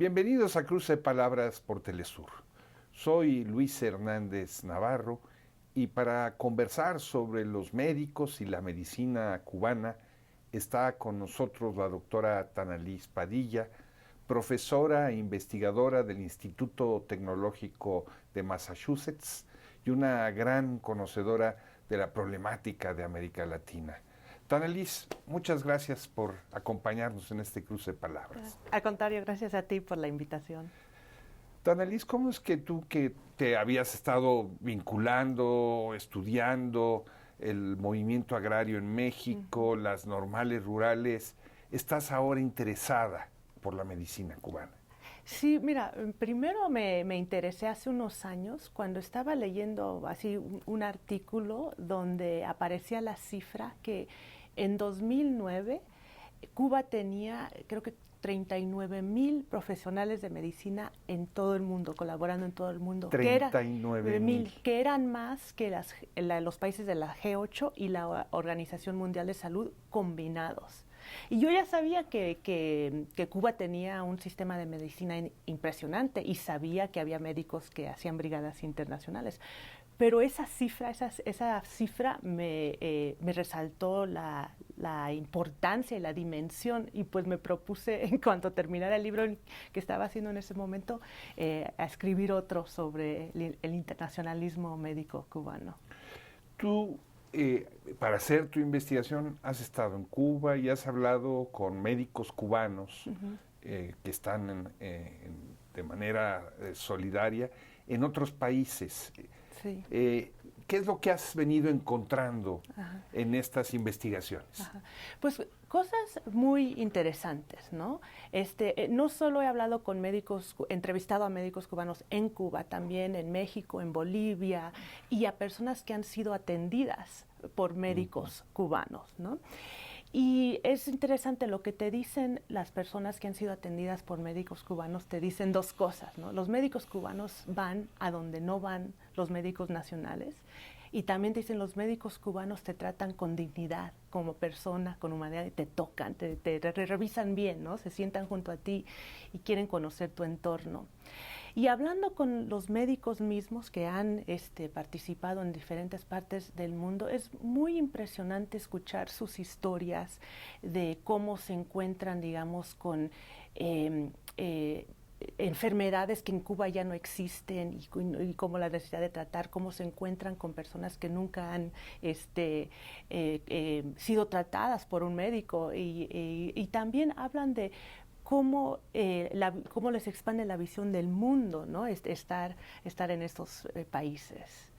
Bienvenidos a Cruce de Palabras por Telesur. Soy Luis Hernández Navarro y para conversar sobre los médicos y la medicina cubana está con nosotros la doctora Tanalís Padilla, profesora e investigadora del Instituto Tecnológico de Massachusetts y una gran conocedora de la problemática de América Latina. Tanalís, muchas gracias por acompañarnos en este cruce de palabras. Al contrario, gracias a ti por la invitación. Tanalís, ¿cómo es que tú que te habías estado vinculando, estudiando el movimiento agrario en México, las normales rurales, estás ahora interesada por la medicina cubana? Sí, mira, primero me interesé hace unos años cuando estaba leyendo así un artículo donde aparecía la cifra que en 2009 Cuba tenía, creo que 39,000 profesionales de medicina en todo el mundo, colaborando en todo el mundo. 39,000. Que eran más que los países de la G8 y la Organización Mundial de Salud combinados. Y yo ya sabía que Cuba tenía un sistema de medicina impresionante y sabía que había médicos que hacían brigadas internacionales. Pero esa cifra me resaltó la importancia y la dimensión, y pues me propuse, en cuanto terminara el libro que estaba haciendo en ese momento, a escribir otro sobre el internacionalismo médico cubano. Tú, para hacer tu investigación, has estado en Cuba y has hablado con médicos cubanos que están de manera solidaria en otros países. Sí. ¿Qué es lo que has venido encontrando en estas investigaciones? Pues cosas muy interesantes, ¿no? No solo he hablado con médicos, entrevistado a médicos cubanos en Cuba, también en México, en Bolivia, y a personas que han sido atendidas por médicos cubanos, ¿no? Y es interesante lo que te dicen las personas que han sido atendidas por médicos cubanos, te dicen dos cosas, ¿no? Los médicos cubanos van a donde no van los médicos nacionales, y también te dicen los médicos cubanos te tratan con dignidad, como persona, con humanidad, y te tocan, te revisan bien, ¿no? Se sientan junto a ti y quieren conocer tu entorno. Y hablando con los médicos mismos que han participado en diferentes partes del mundo, es muy impresionante escuchar sus historias de cómo se encuentran, digamos, con enfermedades que en Cuba ya no existen, y cómo la necesidad de tratar, cómo se encuentran con personas que nunca han sido tratadas por un médico, y también hablan de cómo les expande la visión del mundo, ¿no? Estar en estos países.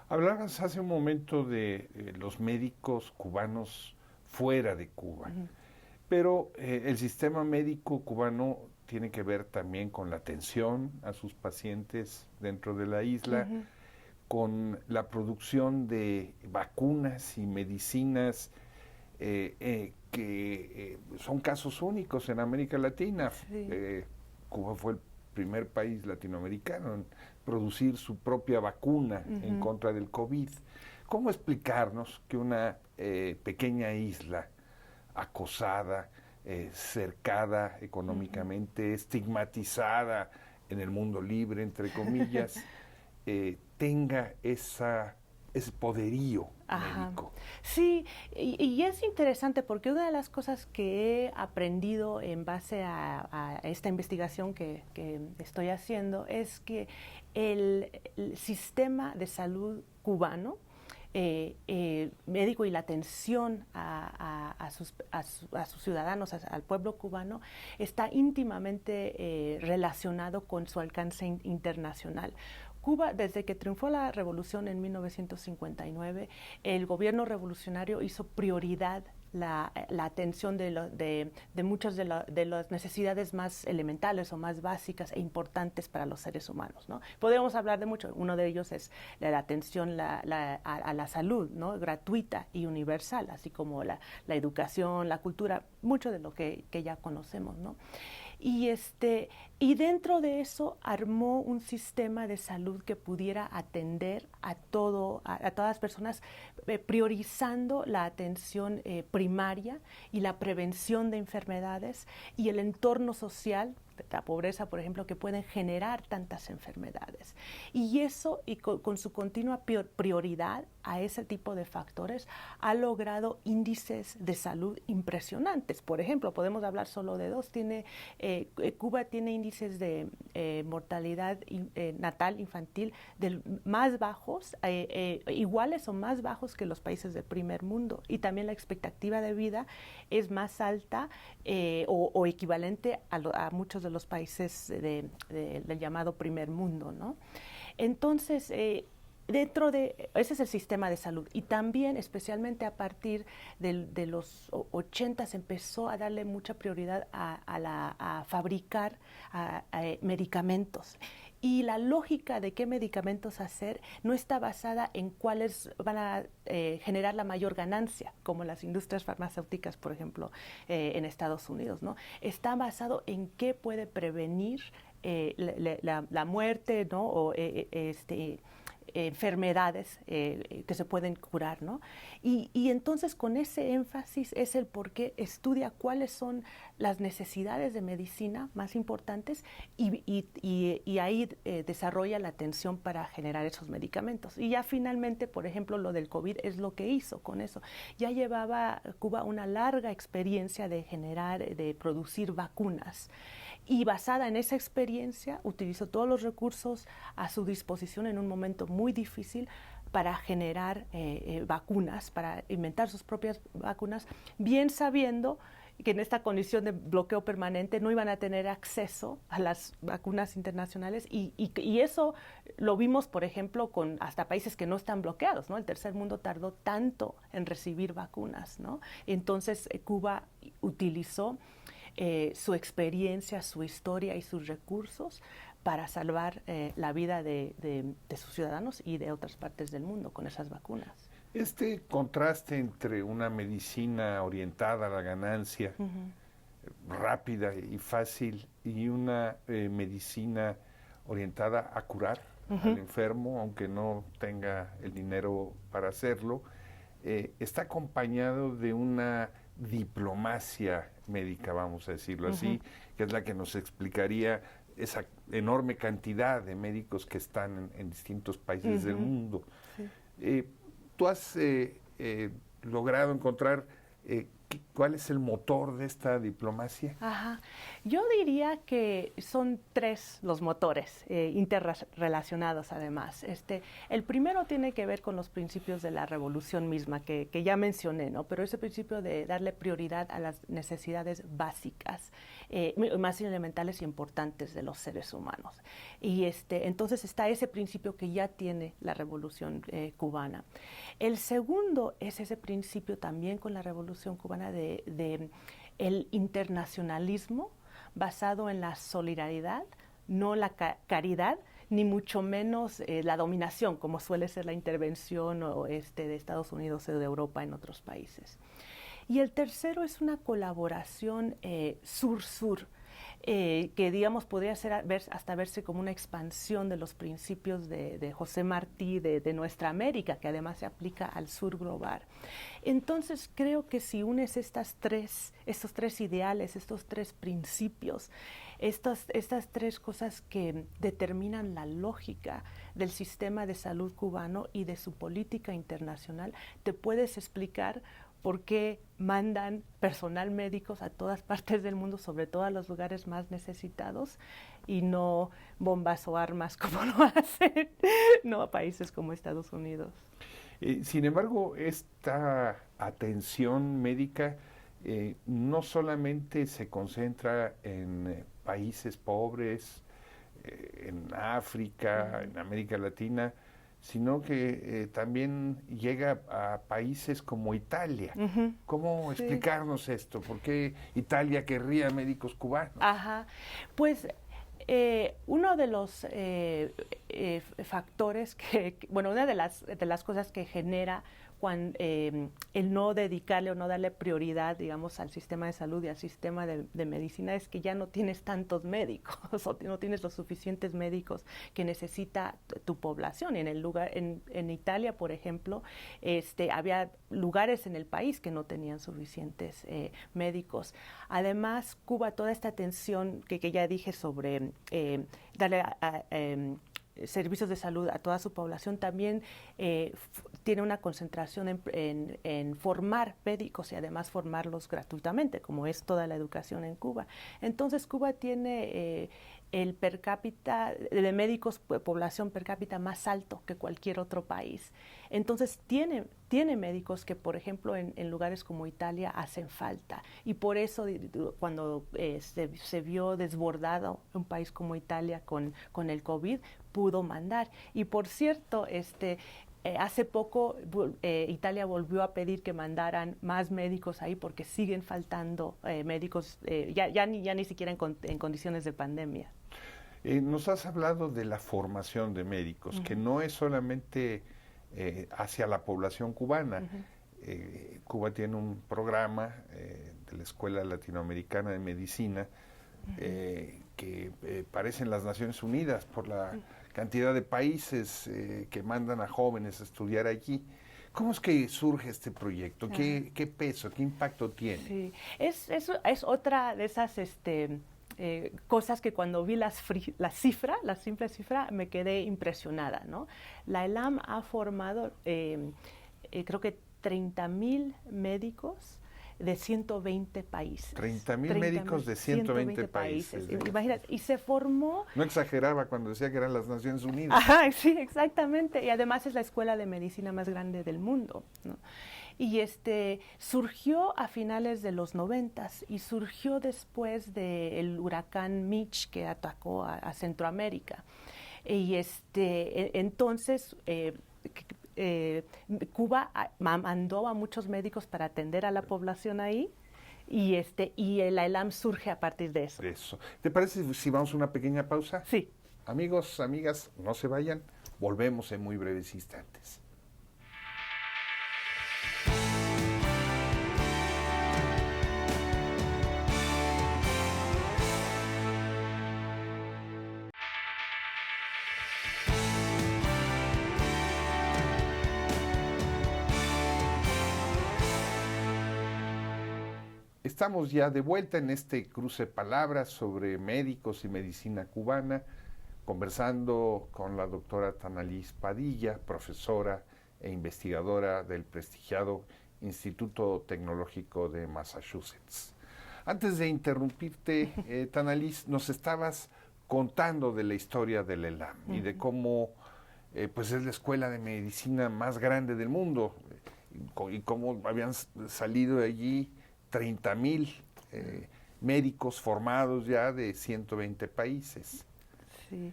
Hablabas hace un momento de los médicos cubanos fuera de Cuba, pero el sistema médico cubano tiene que ver también con la atención a sus pacientes dentro de la isla, con la producción de vacunas y medicinas que son casos únicos en América Latina. Sí. Cuba fue el primer país latinoamericano en producir su propia vacuna en contra del COVID. ¿Cómo explicarnos que una pequeña isla acosada, cercada económicamente, estigmatizada en el mundo libre, entre comillas, tenga ese poderío médico? Sí, y es interesante porque una de las cosas que he aprendido en base a esta investigación que estoy haciendo es que el sistema de salud cubano, médico, y la atención a sus ciudadanos, al pueblo cubano, está íntimamente relacionado con su alcance internacional. Cuba, desde que triunfó la revolución en 1959, el gobierno revolucionario hizo prioridad la atención de muchas de las necesidades más elementales o más básicas e importantes para los seres humanos, ¿no? Podemos hablar de mucho. Uno de ellos es la atención a la salud, ¿no? Gratuita y universal, así como la educación, la cultura, mucho de lo que ya conocemos, ¿no? Y dentro de eso armó un sistema de salud que pudiera atender a todas las personas, priorizando la atención primaria y la prevención de enfermedades y el entorno social la pobreza, por ejemplo, que pueden generar tantas enfermedades. Y eso, y con su continua prioridad a ese tipo de factores, ha logrado índices de salud impresionantes. Por ejemplo, podemos hablar solo de dos. Cuba tiene índices de mortalidad natal infantil más bajos, iguales o más bajos que los países del primer mundo. Y también la expectativa de vida es más alta o equivalente a muchos de los países del llamado primer mundo, ¿no? Entonces, ese es el sistema de salud, y también especialmente a partir de los 80 se empezó a darle mucha prioridad a fabricar medicamentos. Y la lógica de qué medicamentos hacer no está basada en cuáles van a generar la mayor ganancia, como las industrias farmacéuticas, por ejemplo, en Estados Unidos, ¿no? Está basado en qué puede prevenir la muerte, ¿no? O enfermedades que se pueden curar, ¿no? Y entonces con ese énfasis es el por qué estudia cuáles son las necesidades de medicina más importantes y ahí desarrolla la atención para generar esos medicamentos. Y ya finalmente, por ejemplo, lo del COVID es lo que hizo con eso. Ya llevaba Cuba una larga experiencia de producir vacunas. Y basada en esa experiencia, utilizó todos los recursos a su disposición en un momento muy difícil para generar vacunas, para inventar sus propias vacunas, bien sabiendo que en esta condición de bloqueo permanente no iban a tener acceso a las vacunas internacionales y eso lo vimos, por ejemplo, con hasta países que no están bloqueados, ¿no? El tercer mundo tardó tanto en recibir vacunas, ¿no? Entonces Cuba utilizó su experiencia, su historia y sus recursos para salvar la vida de sus ciudadanos y de otras partes del mundo con esas vacunas. Este contraste entre una medicina orientada a la ganancia, rápida y fácil, y una medicina orientada a curar al enfermo, aunque no tenga el dinero para hacerlo, está acompañado de una diplomacia médica, vamos a decirlo así, que es la que nos explicaría esa enorme cantidad de médicos que están en distintos países del mundo. Sí. ¿Tú has logrado encontrar cuál es el motor de esta diplomacia? Ajá. Yo diría que son tres los motores interrelacionados además. El primero tiene que ver con los principios de la revolución misma que ya mencioné, ¿no? Pero ese principio de darle prioridad a las necesidades básicas, más elementales y importantes de los seres humanos. Y entonces está ese principio que ya tiene la revolución cubana. El segundo es ese principio también con la revolución cubana de el internacionalismo basado en la solidaridad, no la caridad, ni mucho menos la dominación, como suele ser la intervención de Estados Unidos o de Europa en otros países. Y el tercero es una colaboración sur-sur, que digamos podría ser hasta verse como una expansión de los principios de José Martí de Nuestra América, que además se aplica al sur global. Entonces creo que si unes estos tres ideales, estos tres principios, estas tres cosas que determinan la lógica del sistema de salud cubano y de su política internacional, te puedes explicar por qué mandan personal médicos a todas partes del mundo, sobre todo a los lugares más necesitados, y no bombas o armas como lo hacen, no a países como Estados Unidos. Sin embargo, esta atención médica no solamente se concentra en países pobres, en África, en América Latina, sino que también llega a países como Italia. ¿Cómo explicarnos esto? ¿Por qué Italia querría médicos cubanos? Ajá, pues uno de los factores bueno, una de las cosas que genera el no dedicarle o no darle prioridad, digamos, al sistema de salud y al sistema de medicina es que ya no tienes tantos médicos o no tienes los suficientes médicos que necesita tu población. En Italia, por ejemplo, había lugares en el país que no tenían suficientes médicos. Además, Cuba, toda esta atención que ya dije sobre darle servicios de salud a toda su población, también tiene una concentración en formar médicos y además formarlos gratuitamente, como es toda la educación en Cuba. Entonces, Cuba tiene el per cápita de médicos, población per cápita más alto que cualquier otro país. Entonces, tiene médicos que, por ejemplo, en lugares como Italia hacen falta. Y por eso, cuando se vio desbordado un país como Italia con el COVID, pudo mandar. Y por cierto, hace poco Italia volvió a pedir que mandaran más médicos ahí porque siguen faltando médicos, ya ni siquiera en condiciones de pandemia. Nos has hablado de la formación de médicos, que no es solamente hacia la población cubana. Cuba tiene un programa de la Escuela Latinoamericana de Medicina que parecen las Naciones Unidas por la cantidad de países que mandan a jóvenes a estudiar allí. ¿Cómo es que surge este proyecto? ¿Qué peso, qué impacto tiene? Sí, es otra de esas cosas que cuando vi la simple cifra, me quedé impresionada, ¿no? La ELAM ha formado, creo que 30,000 médicos de 120 países. 30,000 médicos de 120 países. Imagínate, y se formó... No exageraba cuando decía que eran las Naciones Unidas. Ajá, sí, exactamente. Y además es la escuela de medicina más grande del mundo, ¿no? Y surgió a finales de los 90 y surgió después del huracán Mitch que atacó a Centroamérica. Y entonces... Cuba mandó a muchos médicos para atender a la población ahí y la ELAM surge a partir de eso. ¿Te parece si vamos a una pequeña pausa? Sí. Amigos, amigas, no se vayan, volvemos en muy breves instantes. Estamos ya de vuelta en este cruce de palabras sobre médicos y medicina cubana, conversando con la doctora Tanalis Padilla, profesora e investigadora del prestigiado Instituto Tecnológico de Massachusetts. Antes de interrumpirte, Tanalis, nos estabas contando de la historia del ELAM y de cómo pues es la escuela de medicina más grande del mundo y cómo habían salido de allí 30,000 médicos formados ya de 120 países. Sí.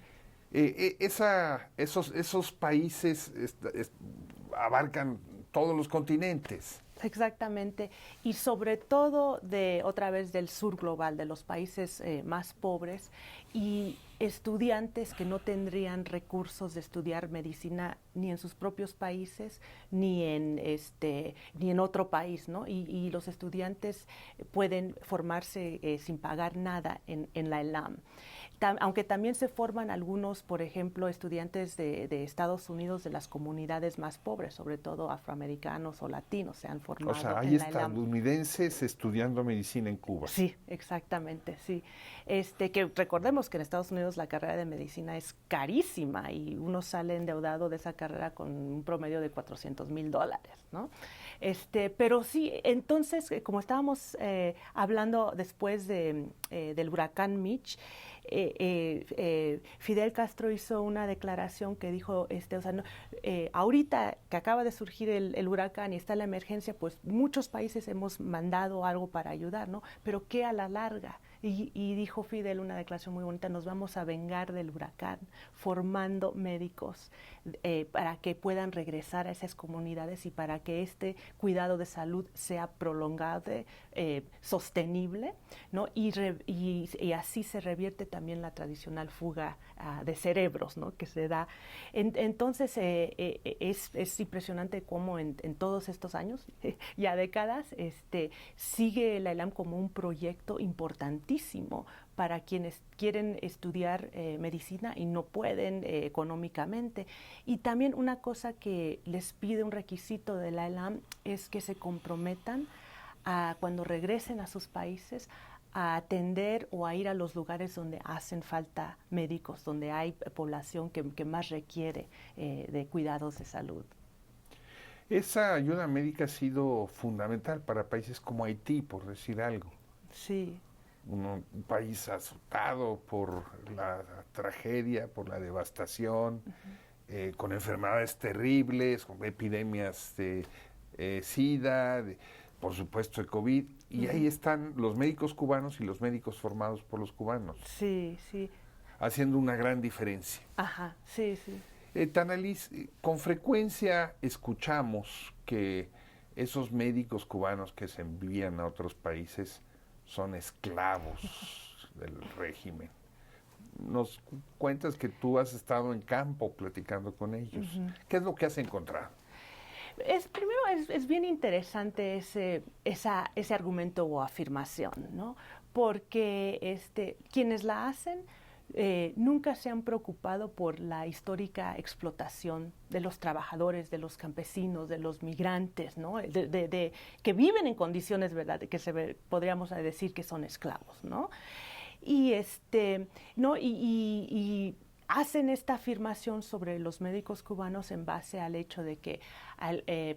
Esos países abarcan todos los continentes. Exactamente, y sobre todo otra vez del sur global, de los países más pobres y estudiantes que no tendrían recursos de estudiar medicina ni en sus propios países ni en otro país, ¿no? Y los estudiantes pueden formarse sin pagar nada en la ELAM. Aunque también se forman algunos, por ejemplo, estudiantes de Estados Unidos de las comunidades más pobres, sobre todo afroamericanos o latinos, se han formado. O sea, hay estadounidenses estudiando medicina en Cuba. Sí, exactamente, sí. Que recordemos que en Estados Unidos la carrera de medicina es carísima y uno sale endeudado de esa carrera con un promedio de $400,000, ¿no? Pero sí, entonces, como estábamos hablando después del huracán Mitch, Fidel Castro hizo una declaración que dijo, ahorita que acaba de surgir el huracán y está la emergencia, pues muchos países hemos mandado algo para ayudar, ¿no? Pero ¿qué a la larga? Y dijo Fidel una declaración muy bonita: nos vamos a vengar del huracán formando médicos para que puedan regresar a esas comunidades y para que este cuidado de salud sea prolongado, sostenible, ¿no? Y así se revierte también la tradicional fuga de cerebros, ¿no? Que se da. Entonces es impresionante cómo en todos estos años, ya décadas, sigue la ELAM como un proyecto importantísimo para quienes quieren estudiar medicina y no pueden económicamente. Y también una cosa que les pide, un requisito de la ELAM, es que se comprometan cuando regresen a sus países a atender o a ir a los lugares donde hacen falta médicos, donde hay población que más requiere de cuidados de salud. Esa ayuda médica ha sido fundamental para países como Haití, por decir algo. Sí. Un país azotado por la tragedia, por la devastación, con enfermedades terribles, con epidemias de SIDA, por supuesto el COVID, y ahí están los médicos cubanos y los médicos formados por los cubanos. Sí, sí. Haciendo una gran diferencia. Ajá, sí, sí. Tanalis, con frecuencia escuchamos que esos médicos cubanos que se envían a otros países son esclavos del régimen. Nos cuentas que tú has estado en campo platicando con ellos. ¿Qué es lo que has encontrado? Primero es bien interesante ese argumento o afirmación, ¿no? Porque quienes la hacen nunca se han preocupado por la histórica explotación de los trabajadores, de los campesinos, de los migrantes, ¿no? Que viven en condiciones, ¿verdad?, que podríamos decir que son esclavos, ¿no? Y ¿no? Y hacen esta afirmación sobre los médicos cubanos en base al hecho de que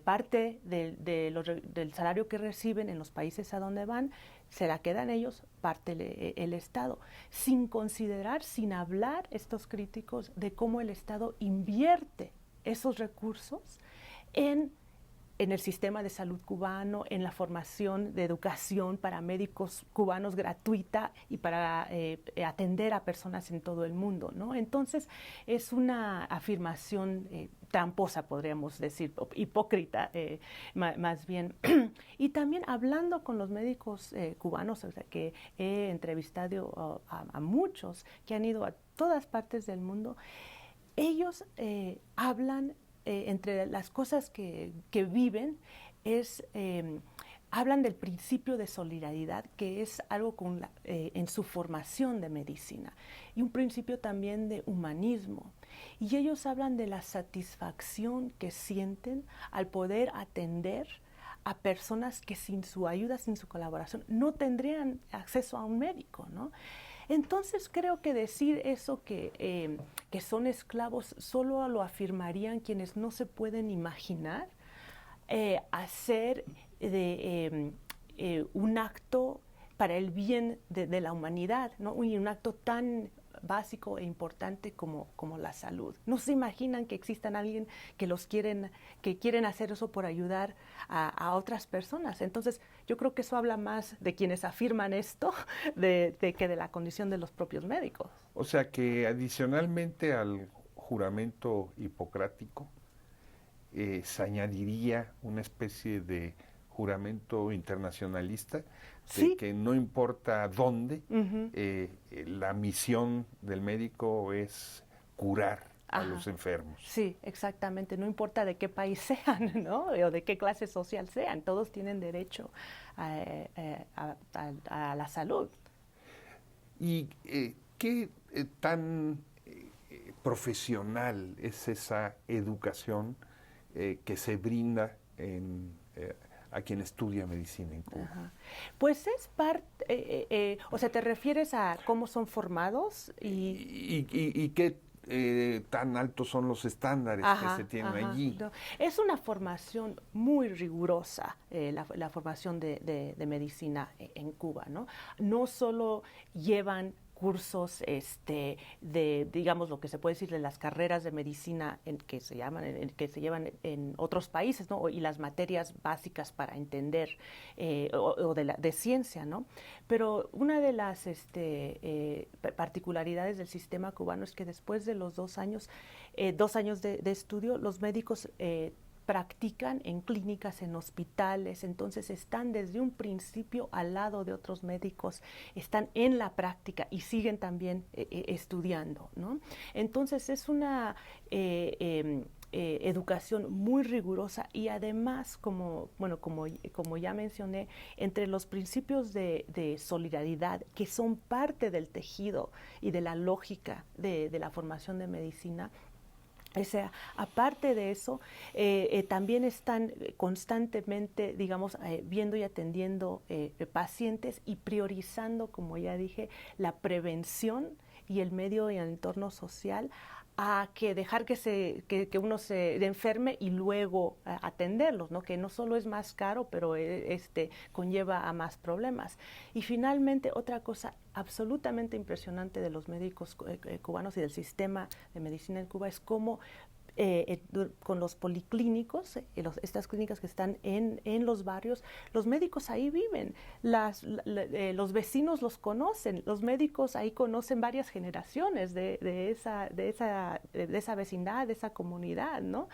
parte del salario que reciben en los países a donde van se la quedan ellos, parte el Estado, sin considerar, sin hablar estos críticos de cómo el Estado invierte esos recursos en el sistema de salud cubano, en la formación de educación para médicos cubanos gratuita y para atender a personas en todo el mundo, ¿no? Entonces, es una afirmación tramposa, podríamos decir, hipócrita, más bien. Y también hablando con los médicos cubanos, o sea, que he entrevistado a muchos que han ido a todas partes del mundo, ellos hablan, entre las cosas que viven, hablan del principio de solidaridad, que es algo en su formación de medicina, y un principio también de humanismo. Y ellos hablan de la satisfacción que sienten al poder atender a personas que sin su ayuda, sin su colaboración, no tendrían acceso a un médico, ¿no? Entonces creo que decir eso que son esclavos solo lo afirmarían quienes no se pueden imaginar hacer un acto para el bien de la humanidad, ¿no? Y un acto tan básico e importante como la salud. No se imaginan que existan alguien que quieren hacer eso por ayudar a otras personas. Entonces, yo creo que eso habla más de quienes afirman esto que de la condición de los propios médicos. O sea que adicionalmente al juramento hipocrático, se añadiría una especie de juramento internacionalista, Sí. de que no importa dónde, la misión del médico es curar a los enfermos. Sí, exactamente. No importa de qué país sean, ¿no? O de qué clase social sean, todos tienen derecho a la salud. ¿Y qué tan profesional es esa educación que se brinda a quien estudia medicina en Cuba? Ajá. Pues es parte, o sea, ¿te refieres a cómo son formados? ¿Y qué tan altos son los estándares que se tienen allí? No. Es una formación muy rigurosa, la formación de medicina en Cuba, ¿no? No solo llevan cursos de, digamos, lo que se puede decir de las carreras de medicina que se llevan en otros países, ¿no? Y las materias básicas para entender o de ciencia, ¿no? Pero una de las particularidades del sistema cubano es que después de los 2 años, 2 años de estudio, los médicos practican en clínicas, en hospitales, entonces están desde un principio al lado de otros médicos, están en la práctica y siguen también estudiando, ¿no? Entonces es una educación muy rigurosa y además, como ya mencioné, entre los principios de solidaridad que son parte del tejido y de la lógica de la formación de medicina. O sea, aparte de eso, también están constantemente, digamos, viendo y atendiendo pacientes y priorizando, como ya dije, la prevención y el medio y el entorno social a que dejar que uno se enferme y luego atenderlos, ¿no? Que no solo es más caro, pero conlleva a más problemas. Y finalmente, otra cosa absolutamente impresionante de los médicos cubanos y del sistema de medicina en Cuba es cómo con los policlínicos, estas clínicas que están en los barrios, los médicos ahí viven, los vecinos los conocen, los médicos ahí conocen varias generaciones de esa vecindad, de esa comunidad, ¿no?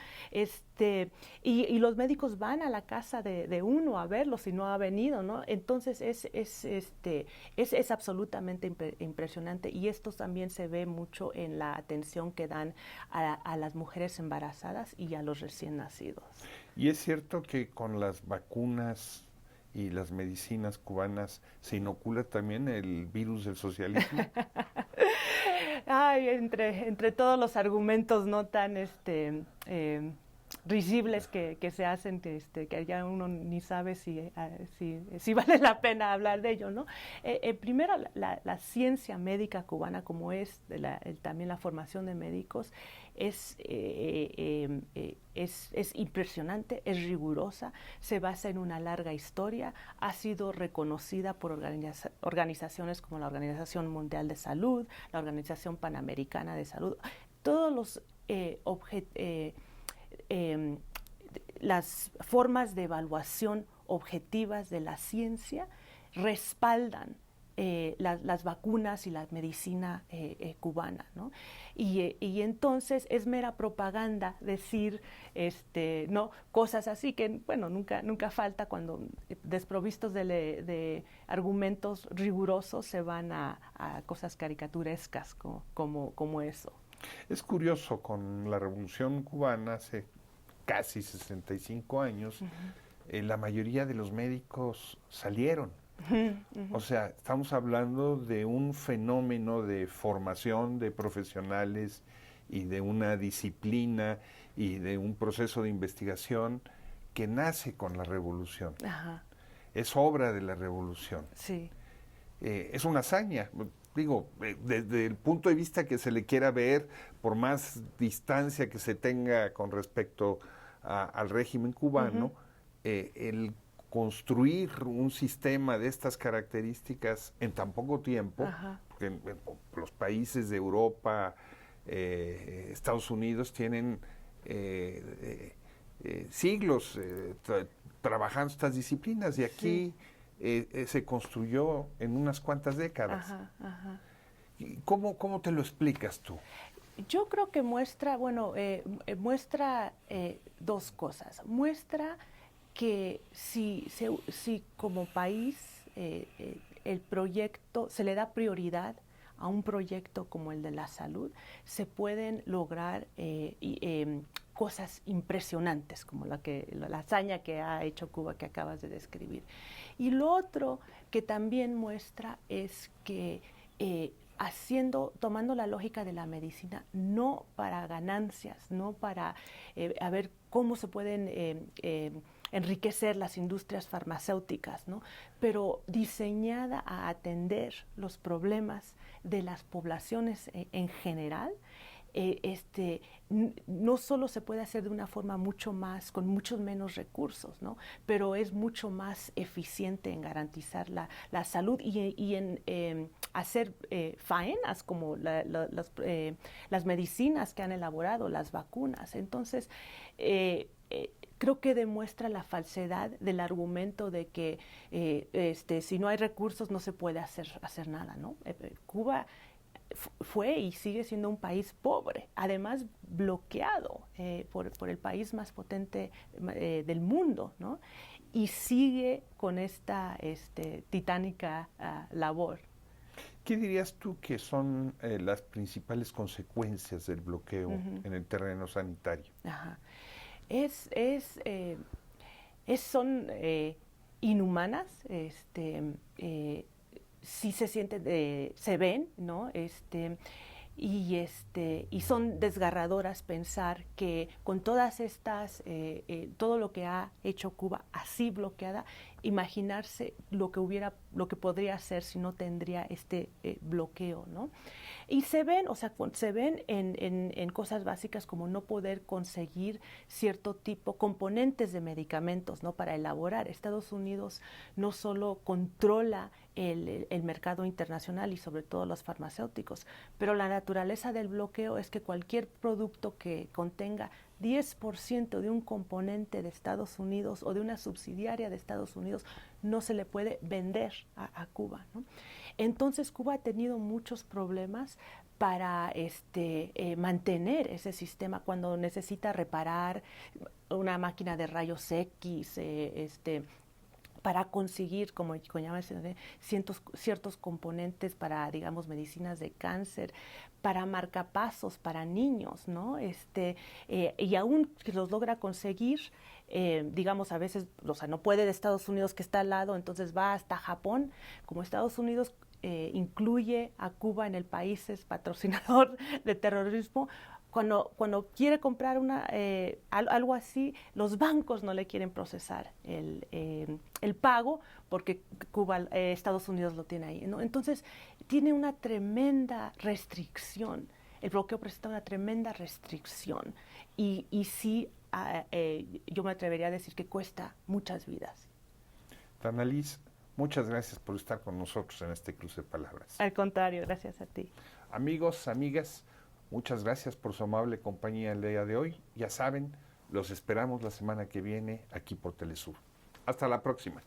Y los médicos van a la casa de uno a verlo si no ha venido, ¿no? Entonces es absolutamente impresionante y esto también se ve mucho en la atención que dan a las mujeres embarazadas y a los recién nacidos. Y es cierto que con las vacunas y las medicinas cubanas se inocula también el virus del socialismo. Ay, entre todos los argumentos no tan risibles que se hacen, que ya uno ni sabe si vale la pena hablar de ello, ¿no? Primero, la ciencia médica cubana, como es también la formación de médicos, es impresionante, es rigurosa, se basa en una larga historia, ha sido reconocida por organizaciones como la Organización Mundial de Salud, la Organización Panamericana de Salud, todos los las formas de evaluación objetivas de la ciencia respaldan las vacunas y la medicina cubana, ¿no? Y entonces es mera propaganda decir no cosas así que, bueno, nunca falta cuando desprovistos de argumentos rigurosos se van a cosas caricaturescas como eso. Es curioso, con la Revolución Cubana hace casi 65 años, la mayoría de los médicos salieron. O sea, estamos hablando de un fenómeno de formación de profesionales y de una disciplina y de un proceso de investigación que nace con la revolución. Ajá. Es obra de la revolución. Sí. Es una hazaña. Digo, desde el punto de vista que se le quiera ver, por más distancia que se tenga con respecto al régimen cubano, el construir un sistema de estas características en tan poco tiempo, porque en los países de Europa, Estados Unidos tienen siglos trabajando estas disciplinas y aquí se construyó en unas cuantas décadas. ¿Cómo te lo explicas tú? Yo creo que muestra dos cosas. Muestra que si como país el proyecto se le da prioridad a un proyecto como el de la salud, se pueden lograr cosas impresionantes como la hazaña que ha hecho Cuba que acabas de describir. Y lo otro que también muestra es que tomando la lógica de la medicina, no para ganancias, no para a ver cómo se pueden enriquecer las industrias farmacéuticas, ¿no? Pero diseñada a atender los problemas de las poblaciones en general, no solo se puede hacer de una forma mucho más, con muchos menos recursos, ¿no? Pero es mucho más eficiente en garantizar la salud y en hacer faenas como las medicinas que han elaborado, las vacunas. Entonces, creo que demuestra la falsedad del argumento de que si no hay recursos no se puede hacer nada, ¿no? Cuba fue y sigue siendo un país pobre, además bloqueado por el país más potente del mundo, ¿no? Y sigue con esta titánica labor. ¿Qué dirías tú que son las principales consecuencias del bloqueo en el terreno sanitario? Ajá. Es, es, eh, son inhumanas, sí se sienten, se ven, ¿no? Y son desgarradoras pensar que con todas estas, todo lo que ha hecho Cuba así bloqueada, imaginarse lo que podría ser si no tendría este bloqueo, ¿no? Y se ven, o sea, se ven en cosas básicas como no poder conseguir cierto tipo, componentes de medicamentos, ¿no? Para elaborar. Estados Unidos no solo controla el mercado internacional y sobre todo los farmacéuticos, pero la naturaleza del bloqueo es que cualquier producto que contenga 10% de un componente de Estados Unidos o de una subsidiaria de Estados Unidos no se le puede vender a Cuba, ¿no? Entonces Cuba ha tenido muchos problemas para mantener ese sistema cuando necesita reparar una máquina de rayos X, para conseguir, como ya mencioné, ciertos componentes para, digamos, medicinas de cáncer, para marcapasos para niños, ¿no? Y aún que los logra conseguir, digamos, a veces, o sea, no puede de Estados Unidos que está al lado, entonces va hasta Japón. Como Estados Unidos incluye a Cuba en el país, es patrocinador de terrorismo, cuando quiere comprar algo así, los bancos no le quieren procesar el pago porque Estados Unidos lo tiene ahí, ¿no? Entonces, tiene una tremenda restricción. El bloqueo presenta una tremenda restricción y sí, yo me atrevería a decir que cuesta muchas vidas. Danaliz, muchas gracias por estar con nosotros en este cruce de palabras. Al contrario, gracias a ti. Amigos, amigas, muchas gracias por su amable compañía el día de hoy. Ya saben, los esperamos la semana que viene aquí por Telesur. Hasta la próxima.